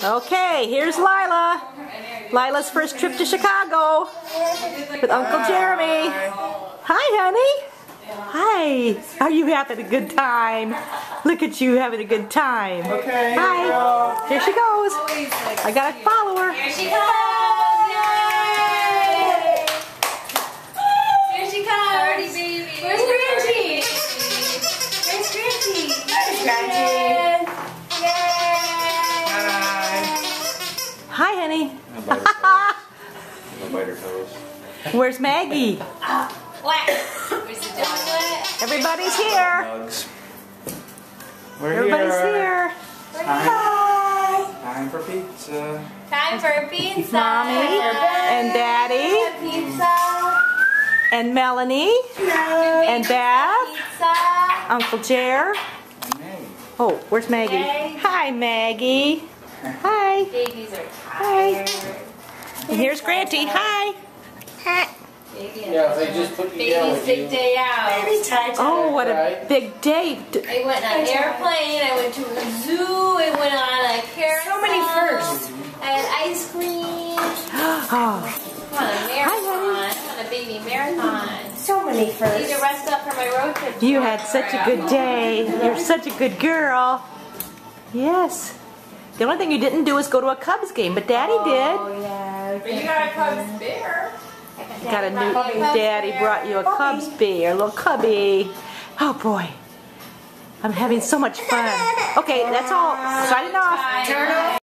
Okay, here's Lila. Lila's first trip to Chicago with Uncle Jeremy. Hi, honey. Hi. Are you having a good time? Look at you having a good time. Okay. Hi. Here she goes. I gotta follow her. Here she comes. Yay! Here she comes. Party baby. Where's Grangie? Where's Grangie? There's Grangie. Hi, honey. I'll bite her toes. Where's Maggie? What? Where's the chocolate? Everybody's here. Nugs. We're Everybody's here. Time for pizza. Time for pizza. Mommy and Daddy Pizza. and Melanie and Beth, Pizza. Uncle Jer. And Maggie. Oh, where's Maggie? Maggie. Hi, Maggie. Hi. Babies are Hi. tired. And here's Granty. Hi. Hi. Yeah, they just put me down Baby's with big you. day out. Oh, what a big day. I went on an airplane, I went to a zoo, I went on a carousel. So many firsts. I had ice cream. Oh, I'm on a marathon. I'm on a baby marathon. So many I need firsts. to rest up for my road trip. you had such a good day. You're such a good girl. Yes. The only thing you didn't do was go to a Cubs game, but Daddy did. Oh, yeah. But you got a Cubs bear. You got a new Daddy brought you a Cubs bear, a little cubby. Oh boy. I'm having so much fun. Okay, that's all. Signing off. Turn off.